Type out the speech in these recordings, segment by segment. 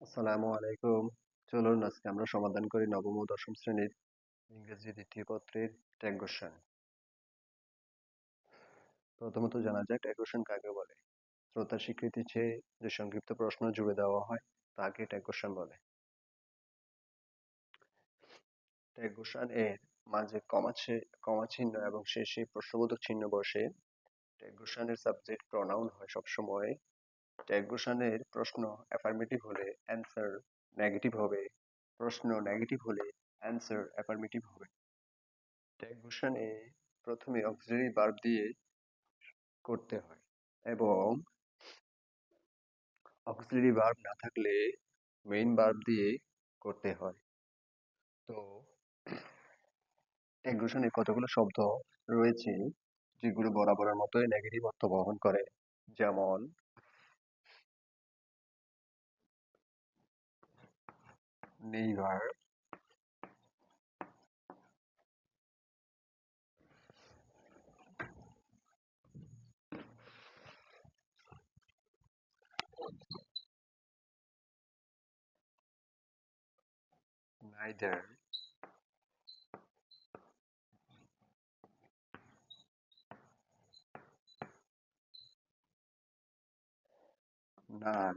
আসসালামু আলাইকুম। চলুন আজকে আমরা সমাধান করি নবম ও দশম শ্রেণীর ইংরেজি দ্বিতীয় পত্রের ট্যাগ কোশ্চেন। প্রথমত জানা যাক ট্যাগ কোশ্চেন কাকে বলে। শ্রোতার স্বীকৃতি চেয়ে যে সংক্ষিপ্ত প্রশ্ন জুড়ে দেওয়া হয় তাকে ট্যাগ কোশ্চেন বলে। ট্যাগ কোশ্চেন এর মাঝে কমা চিহ্ন এবং শেষে প্রশ্নবোধক চিহ্ন বসে। ট্যাগ কোশ্চেনের সাবজেক্ট প্রনাউন হয় সবসময়। ট্যাগ কোশ্চেনের প্রশ্ন অ্যাফার্মেটিভ হলে অ্যান্সার নেগেটিভ হবে। প্রশ্ন নেগেটিভ হলে অ্যান্সার অ্যাফার্মেটিভ হবে। ট্যাগ কোশ্চেনে প্রথমে অক্সিলারি ভার্ব দিয়ে করতে হয় এবং অক্সিলারি ভার্ব না থাকলে মেইন ভার্ব দিয়ে করতে হয়। তো ট্যাগ কোশ্চেনে কতগুলো শব্দ রয়েছে যেগুলো বরাবরের মতোই নেগেটিভ অর্থ বহন করে, যেমন নেইভার, নাইদার, নান,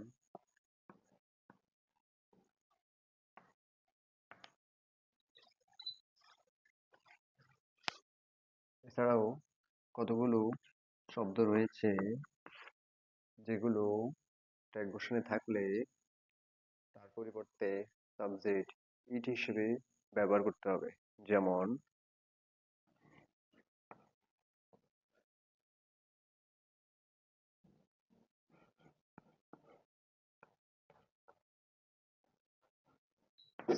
এছাড়াও কতগুলো শব্দ রয়েছে যেগুলো ট্যাগ কোশ্চেনে থাকলে তার পরিবর্তে সাবজেক্ট ইট হিসেবে ব্যবহার করতে হবে, যেমন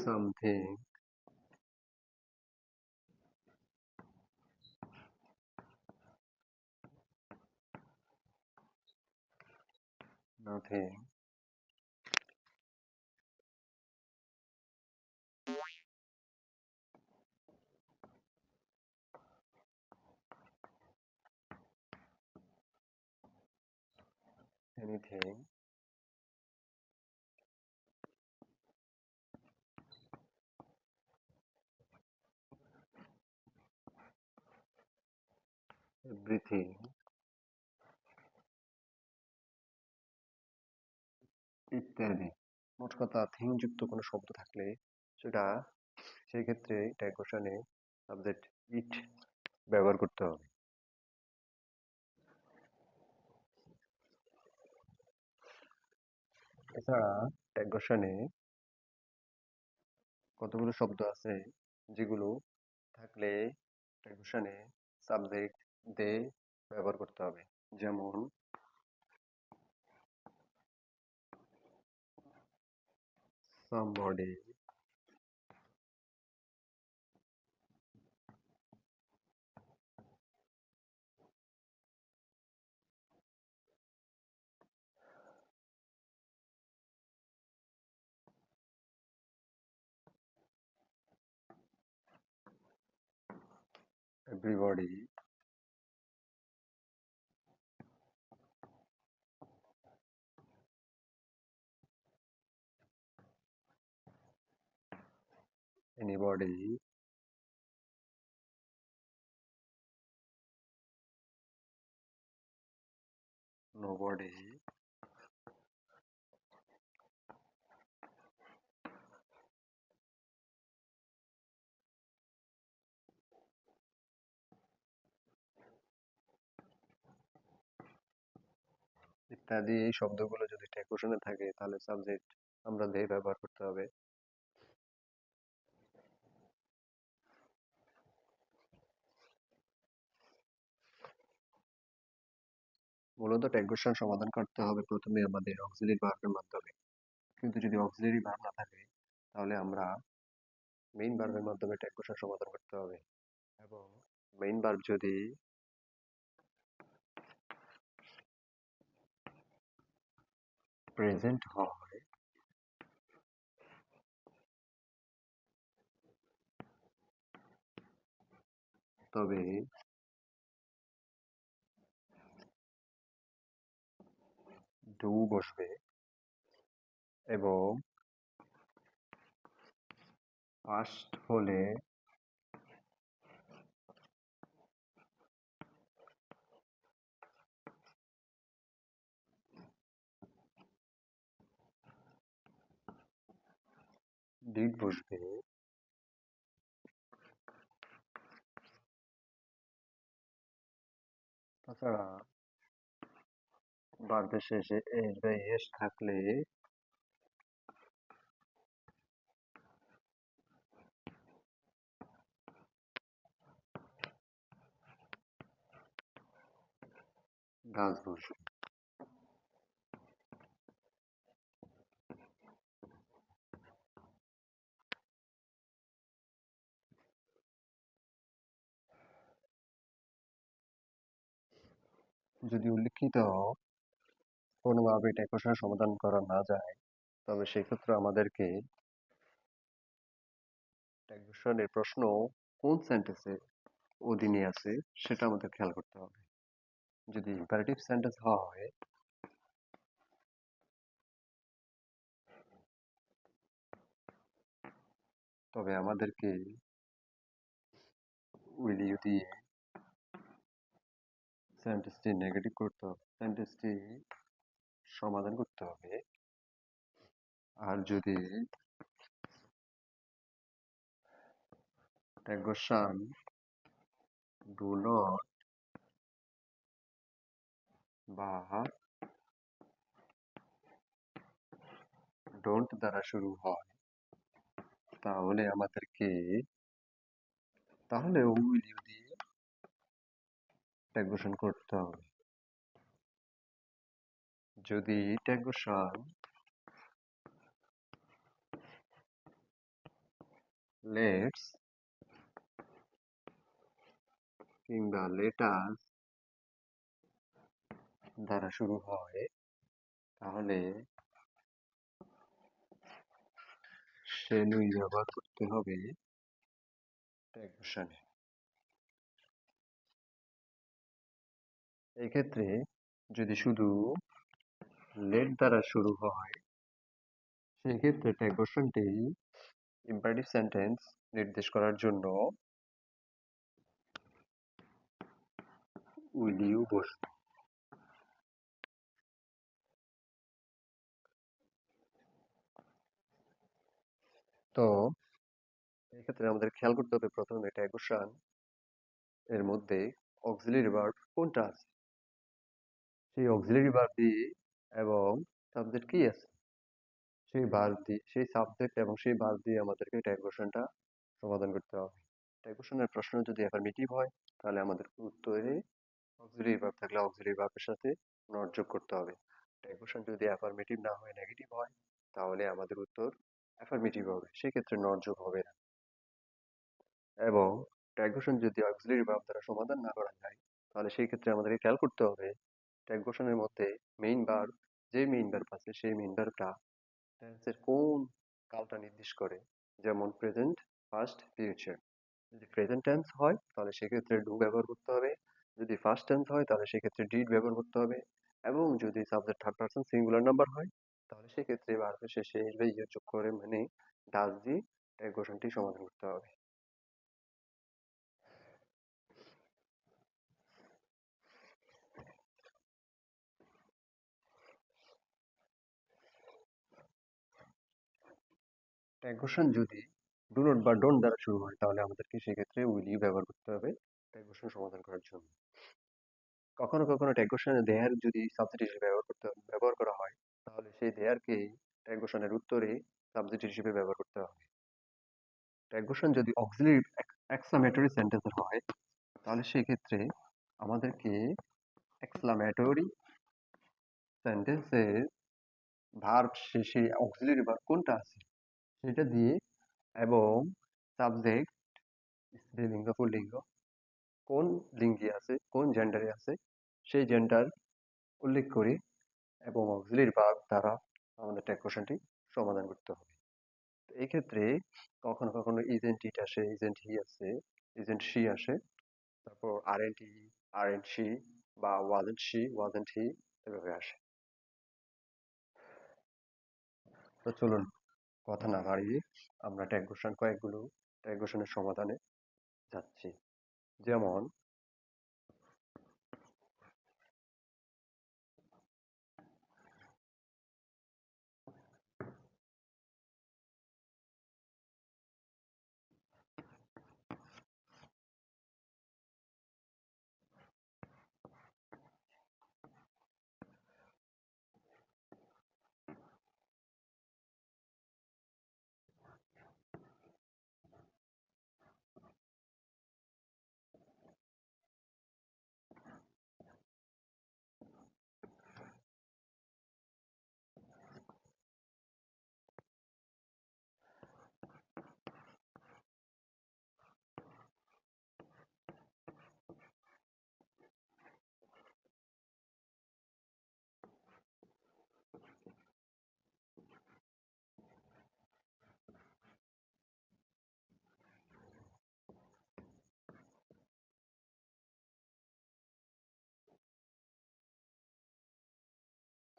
something, nothing, anything, everything ইত্যাদি। মোট কথা থিং যুক্ত কোনো শব্দ থাকলে সেটা সেই ক্ষেত্রে ট্যাগ কোশ্চেনে সাবজেক্ট ইট ব্যবহার করতে হবে। এছাড়া ট্যাগ কোশ্চেনে কতগুলো শব্দ আছে যেগুলো থাকলে ট্যাগ কোশ্চেনে সাবজেক্ট দে ব্যবহার করতে হবে, যেমন somebody, everybody, anybody, nobody, ইত্যাদি। এই শব্দগুলো যদি ট্যাগ কোশ্চেনে থাকে তাহলে সাবজেক্ট আমরা দে ব্যবহার করতে হবে। মূলত ট্যাগ কোশ্চেন সমাধান করতে হবে প্রথমে আমাদের অক্সিলারি ভার্বের মাধ্যমে, কিন্তু যদি অক্সিলারি ভার্ব না থাকে তাহলে আমরা মেইন ভার্বের মাধ্যমে ট্যাগ কোশ্চেন সমাধান করতে হবে। এবং মেইন ভার্ব যদি প্রেজেন্ট হয় তবে ডু বসবে এবং পাস্ট হলে ডিড বসবে, তাছাড়া বার্বের শেষে এস বা এস থাকলে গাছ বসবে। যদি উল্লিখিত কোনোভাবে এটা কোশ্চেনের সমাধান করা না যায়, তবে সেক্ষেত্রে আমাদেরকে কোশ্চেনের প্রশ্ন কোন সেন্টেন্সের অধীনে আছে সেটা আমাদের খেয়াল করতে হবে। যদি ইম্পারেটিভ সেন্টেন্স হয় তবে আমাদেরকে উইল ইউ দিয়ে সেন্টেন্সটি নেগেটিভ করতে হবে, সেন্টেন্সটি সমাধান করতে হবে। আর যদি কোশ্চেন ডু নট বা ডোন্ট দ্বারা শুরু হয় তাহলে আমাদেরকে উইল ইউ দিয়ে কোশ্চেন করতে হবে। যদি কোশ্চেন লেটস কিংবা লেটাস দ্বারা শুরু হয় তাহলে শ্রেণী ব্যবহার করতে হবে কোশ্চেনে। এই ক্ষেত্রে যদি শুধু লেট দ্বারা শুরু হয় সেই ক্ষেত্রে কোশ্চেনটি ইম্পারেটিভ সেন্টেন্স নির্দেশ করার জন্য উইল ইউ বসবে। তো এই ক্ষেত্রে আমাদের খেয়াল করতে হবে প্রথমে কোশ্চেন এর মধ্যে অক্সিলারি ভার্ব কোনটা আছে, সেই অক্সিলারি ভার্ব দিয়ে এবং সাবজেক্ট কি আছে সেই ভার্ব দিয়ে, সেই সাবজেক্ট এবং সেই ভার্ব দিয়ে আমাদেরকে কোশ্চেনটা সমাধান করতে হবে। কোশ্চেনের প্রশ্ন যদি অ্যাফার্মেটিভ হয় তাহলে আমাদের উত্তরে অক্সিলারি ভার্ব থাকলে অক্সিলারি ভার্বের সাথে নট যোগ করতে হবে। কোশ্চেন যদি অ্যাফার্মেটিভ না হয় নেগেটিভ হয় তাহলে আমাদের উত্তর অ্যাফার্মেটিভ হবে, সেক্ষেত্রে নট যোগ হবে না। এবং কোশ্চেন যদি অক্সিলারি ভার্ব দ্বারা সমাধান না করা যায় তাহলে সেই ক্ষেত্রে আমাদেরকে খেয়াল করতে হবে কোশ্চেনের মধ্যে মেইন ভার্ব, যে মেইন ভার্ব আছে সেই মেইন ভার্বটা টেন্সের কোন কালটা নির্দেশ করে, যেমন প্রেজেন্ট, পাস্ট, ফিউচার। যদি প্রেজেন্ট টেন্স হয় তাহলে সেক্ষেত্রে ডু ব্যবহার করতে হবে, যদি ফার্স্ট টেন্স হয় তাহলে সেক্ষেত্রে ডিড ব্যবহার করতে হবে, এবং যদি subject third person singular number হয় তাহলে সেক্ষেত্রে ভার্বের শেষে এস বা ইয়ে যোগ করে মানে ডাজ দিয়ে কোশ্চেনটি সমাধান করতে হবে। কোশ্চেন যদি ডু নট বা ডোন্ট দ্বারা শুরু হয় তাহলে আমাদেরকে সেক্ষেত্রে উইল ইউ ব্যবহার করতে হবে কোশ্চেন সমাধান করার জন্য। কখনো কখনো কোশ্চেনে দেয়ার যদি সাবজেক্ট হিসেবে ব্যবহার করা হয় তাহলে সেই দেয়ারকে কোশ্চেনের উত্তরে সাবজেক্ট হিসেবে ব্যবহার করতে হবে। কোশ্চেন যদি অক্সিলারি এক্সক্লামেটরি সেন্টেন্সের হয় তাহলে সেই ক্ষেত্রে আমাদেরকে এক্সক্লামেটরি সেন্টেন্সের ভার্ব শেষে অক্সিলারি ভার্ব কোনটা আছে সেটা দিয়ে এবং সাবজেক্ট স্ত্রীলিঙ্গ পুল্লিঙ্গ কোন লিঙ্গে আছে, কোন জেন্ডারে আছে সেই জেন্ডার উল্লেখ করে এবং অক্সিলারি ভার্ব দ্বারা আমাদের কোশ্চেনটি সমাধান করতে হবে। এই ক্ষেত্রে কখনো কখনো ইজেন্ট ইট আসে, ইজেন্ট হি আসে, ইজেন্ট শি আসে, তারপর আরএন্ট হি, আরএন্ট শি বা ওয়াজেন্ট শি, ওয়াজেন্ট হি এভাবে আসে। তো চলুন কথা না বাড়িয়ে আমরা কয়েকগুলো ট্যাগ ঘোষণের সমাধানে যাচ্ছি। যেমন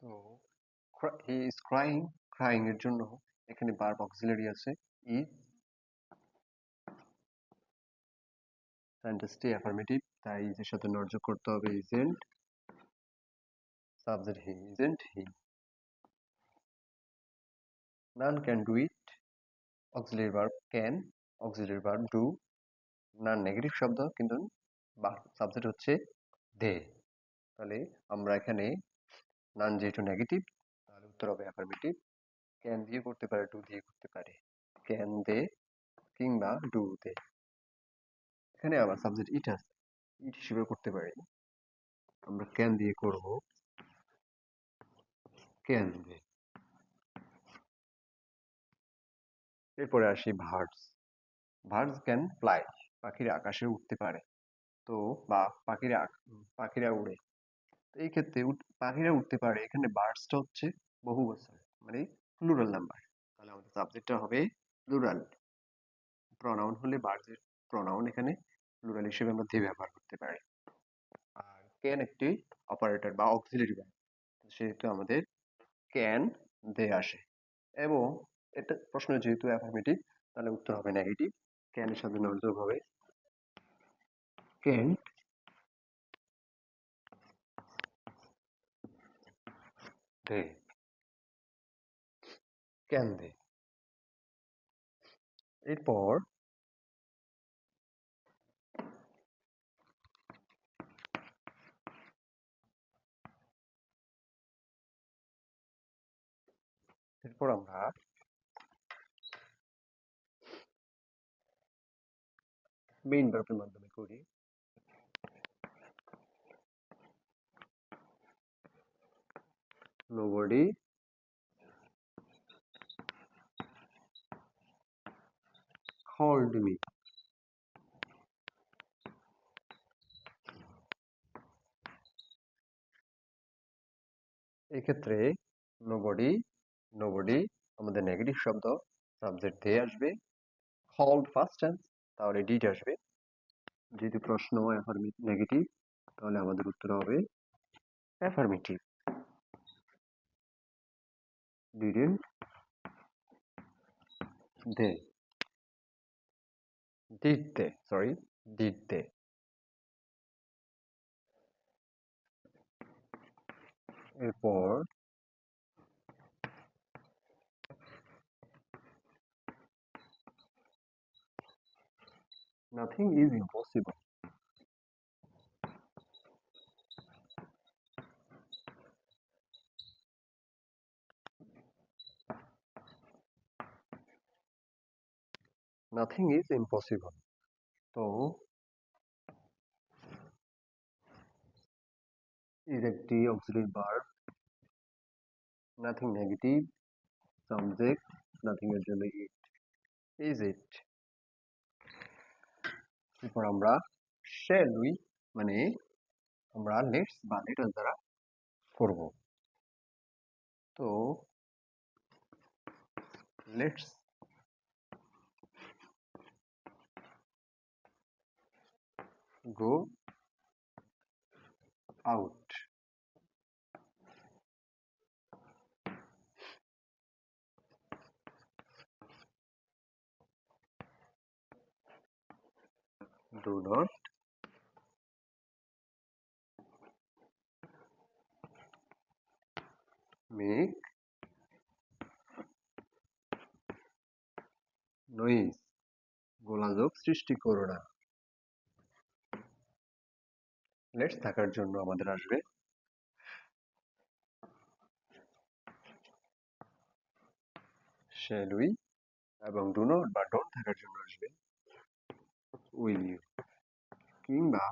তো হি ইজ ক্রাইং, ক্রাইং এর জন্য এখানে ভার্ব অক্সিলারি আছে ইজ, সেন্টেন্সটি অ্যাফার্মেটিভ, তাই ইজ এর সাথে নট যোগ করতে হবে isn't, subject he, isn't he. None can do it, auxiliary verb can, auxiliary verb do, none negative শব্দ কিন্তু সাবজেক্ট হচ্ছে দে। তাহলে আমরা এখানে নান যেহেতু নেগেটিভ, তাহলে উত্তর হবে অ্যাফার্মেটিভ। ক্যান দিয়ে করতে পারে, ডু দিয়ে করতে পারে, ক্যান দে কিংবা ডু দে। এখানে আবার সাবজেক্ট ইট আছে, ইট হিসেবে করতে পারি, আমরা ক্যান দিয়ে করব, ক্যান দে। এরপরে আসি ভার্বস। ভার্বস ক্যান ফ্লাই, পাখিরা আকাশে উঠতে পারে। তো বা পাখিরা উড়ে। তো এই ক্ষেত্রে পাখিরা উঠতে পারে, এখানে বার্ডসটা হচ্ছে বহুবচন, মানে প্লুরাল নাম্বার, তাহলে আমাদের সাবজেক্টটা হবে প্লুরাল। প্রনাউন হলে বার্ডসের প্রনাউন এখানে প্লুরাল হিসেবে আমরা দে ব্যবহার করতে পারি। আর ক্যান একটি অপারেটর বা অক্সিলারি ভার্ব, সেহেতু আমাদের ক্যান দে আসে। এবং এটা প্রশ্ন যেহেতু অ্যাফার্মেটিভ, তাহলে উত্তর হবে নেগেটিভ, ক্যান এর সাথে নট যোগ হবে ক্যান দে, ক্যান দে। এরপর আমরা মেইন ভার্বের মাধ্যমে করি। nobody called me, এক্ষেত্রে nobody nobody আমাদের নেগেটিভ শব্দ, সাবজেক্ট দে আসবে, called ফার্স্ট টেন্স, তাহলে ডিড আসবে। যেহেতু প্রশ্ন নেগেটিভ, তাহলে আমাদের উত্তর হবে affirmative, didn't they, did they, sorry, did they। এরপর nothing is impossible, nothing is impossible. তো ইজ একটি auxiliary verb, nothing negative, subject nothing এর জন্য ইট, ইজ ইট। এরপর আমরা শ্যাল উই, মানে আমরা লেটস বা লেটার দ্বারা করব। তো let's go out, do not make noise, গোলযোগ সৃষ্টি করো না। লেটস থাকার জন্য আমাদের আসবে শ্যাল উই, এবং ডু নট বা ডোন্ট থাকার জন্য আসবে উইল ইউ। কিংবা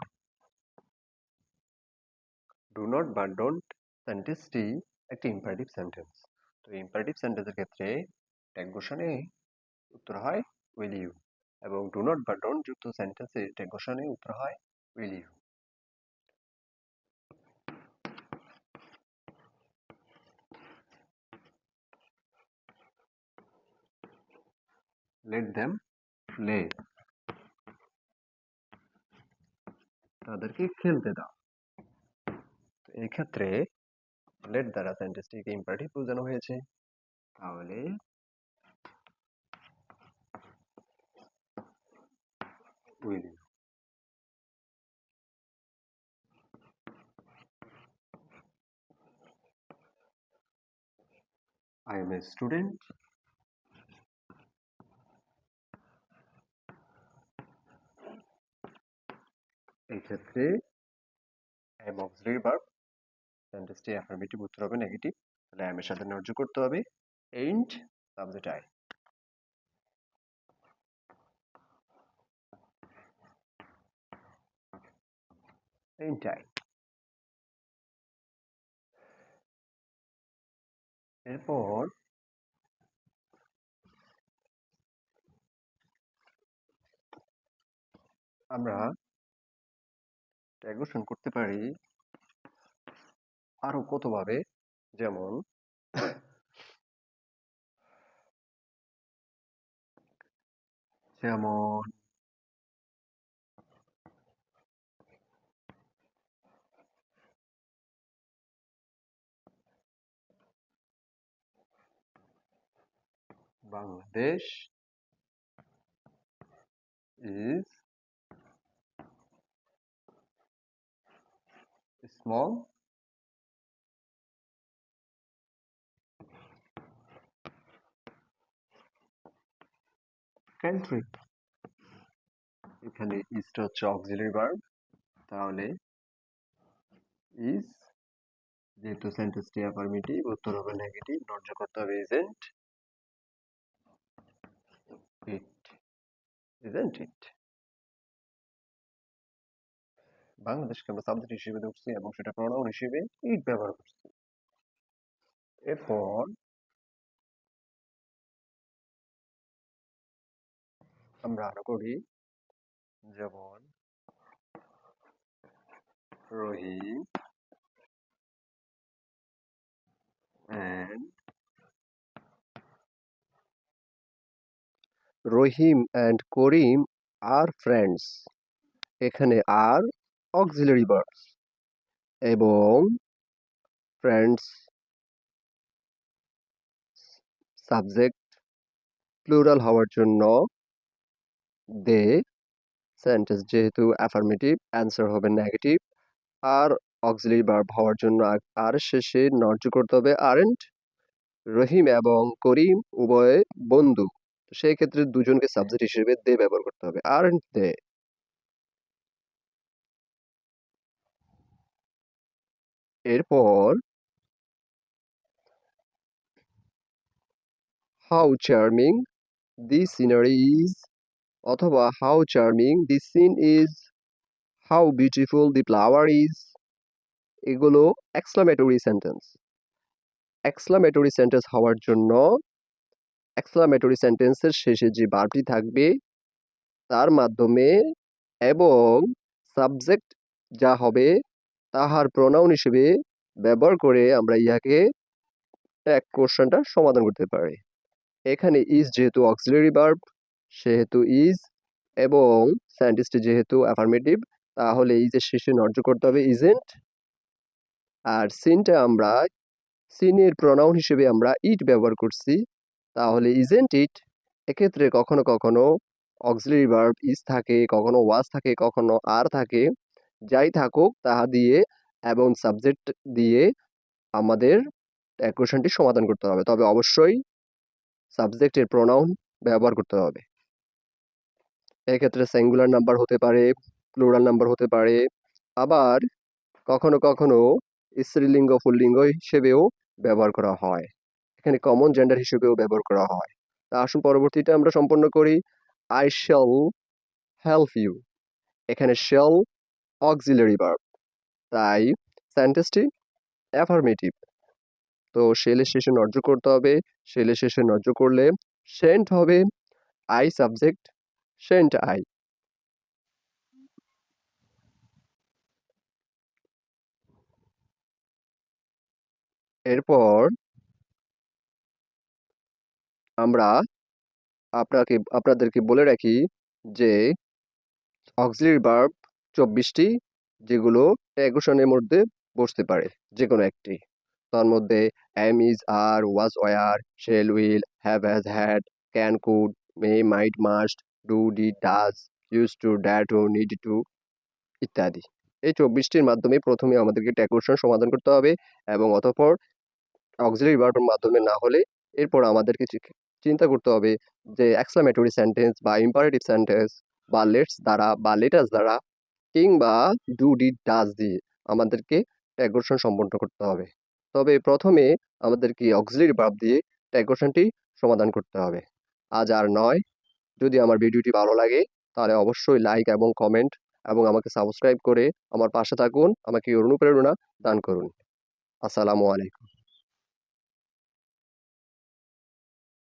ডু নট বা ডোন্ট সেন্টেন্সটি একটি ইম্পারেটিভ সেন্টেন্স। তো ইম্পারেটিভ সেন্টেন্সের ক্ষেত্রে ট্যাগঘোষণে উত্তর হয় উইল ইউ, এবং ডু নট বা ডোন্ট যুক্ত সেন্টেন্সে ট্যাগঘোষণে উত্তর হয় will you. Let them play, তাদেরকে খেলতে দাও। তো এই ক্ষেত্রে লেট দ্বারা সেন্টেন্সটিকে ইম্পারেটিভ বোঝানো হয়েছে, তাহলে will you. I am a student, এই ক্ষেত্রে এম অক্সিলারি ভার্ব, সেন্টেন্সটি অ্যাফার্মেটিভ উত্তর হবে নেগেটিভ, তাহলে এম এর সাথে নর্য করতে হবে and subject I. And I. এরপর আমরা ট্যাগঘোষণ করতে পারি আরো কতভাবে, যেমন যেমন বাংলাদেশ is small country। এখানে ইসটা হচ্ছে অক্সিলারি ভার্ব, তাহলে ইজ, যেহেতু সেন্টেন্সটি অ্যাফার্মেটিভ উত্তর হবে নেগেটিভ, নর্য করতে হবে ইজেন্ট ইট, ইজেন্ট ইট। বাংলাদেশকে আমরা সাবজেক্ট হিসেবে ধরছি এবং সেটা প্রোনাউন হিসেবে ইট ব্যবহার করছি। এরপর আমরা আরো করি, যেমন Rahim and Rahim and Karim are friends. এখানে আর অক্সিলারি ভার্বস এবং ফ্রেন্ডস সাবজেক্ট প্লুরাল হওয়ার জন্য দে, সেন্টেন্স যেহেতু অ্যাফার্মেটিভ অ্যান্সার হবে নেগেটিভ, আর অক্সিলারি ভার্ব হওয়ার জন্য আর শেষে নর্য করতে হবে আরেন্ট। রহিম এবং করিম উভয়ে বন্ধু, সেই ক্ষেত্রে দুজনকে সাবজেক্ট হিসেবে দে ব্যবহার করতে হবে, আরেন্ট দে। এরপর how charming the scenery is, অথবা how charming the scene is, how beautiful the flower is, এগুলো এক্সক্লামেটরি সেন্টেন্স। এক্সক্লামেটরি সেন্টেন্স হওয়ার জন্য এক্সক্লামেটরি সেন্টেন্সের শেষে যে ভার্বটি থাকবে তার মাধ্যমে এবং সাবজেক্ট যা হবে তাহার প্রোনাউন হিসেবে ব্যবহার করে আমরা ইহাকে এক কোশ্চেনটা সমাধান করতে পারি। এখানে ইজ যেহেতু অক্সিলারি ভার্ব সেহেতু ইজ, এবং সেন্টেন্সটি যেহেতু অ্যাফার্মেটিভ তাহলে ইজের শেষে নর্য করতে হবে ইজেন্ট, আর সিনটা আমরা সিনের প্রোনাউন হিসেবে আমরা ইট ব্যবহার করছি, তাহলে ইজেন্ট ইট। এক্ষেত্রে কখনো কখনো অক্সিলারি ভার্ব ইজ থাকে, কখনো ওয়াজ থাকে, কখনো আর থাকে। যাই থাকুক তাহা দিয়ে এবং সাবজেক্ট দিয়ে আমাদের ইকুয়েশনটি সমাধান করতে হবে। তবে অবশ্যই সাবজেক্টের প্রোনাউন ব্যবহার করতে হবে। এক্ষেত্রে সিঙ্গুলার নাম্বার হতে পারে, প্লুরাল নাম্বার হতে পারে, আবার কখনো কখনো স্ত্রীলিঙ্গ পুল্লিঙ্গ হিসেবেও ব্যবহার করা হয়। এখানে কমন জেন্ডার হিসেবেও ব্যবহার করা হয়। তা আসুন পরবর্তীটা আমরা সম্পন্ন করি। I shall help you. এখানে শ্যাল অক্সিলারি ভার্ব, তাই সেন্টেন্সটি অ্যাফার্মেটিভ। তো শেলের শেষে নর্জ করতে হবে। শেলের শেষে নর্জ করলে সেন্ট হবে, আই সাবজেক্ট, সেন্ট আই। এরপর আমরা আপনাদেরকে বলে রাখি যে অক্সিলারি ভার্ব 24টি, যেগুলো ট্যাগোশনের মধ্যে বসতে পারে যে কোনো একটি। তার মধ্যে am, is, are, was, were, shall, will, have, has, had, can, could, may, might, must, do, did, does, use to, dare to, need to ইত্যাদি। এই 24টির মাধ্যমে প্রথমে আমাদেরকে ট্যাগোশন সমাধান করতে হবে এবং অতঃপর অক্সিলারি ভার্বের মাধ্যমে না হলে এরপর আমাদেরকে চিন্তা করতে হবে যে এক্সক্লামেটরি সেন্টেন্স বা ইম্পারেটিভ সেন্টেন্স বা লেটস দ্বারা বা লেটাস দ্বারা কিংবা ডু ডিড ডাজ দিয়ে আমাদেরকে ট্যাগোশন সম্পন্ন করতে হবে। তবে প্রথমে আমাদেরকে অক্সিলারি ভার্ব দিয়ে ট্যাগোশনটি সমাধান করতে হবে। আজ আর নয়, যদি আমার ভিডিওটি ভালো লাগে তাহলে অবশ্যই লাইক এবং কমেন্ট এবং আমাকে সাবস্ক্রাইব করে আমার পাশে থাকুন, আমাকে অনুপ্রেরণা দান করুন। আসসালামু আলাইকুম।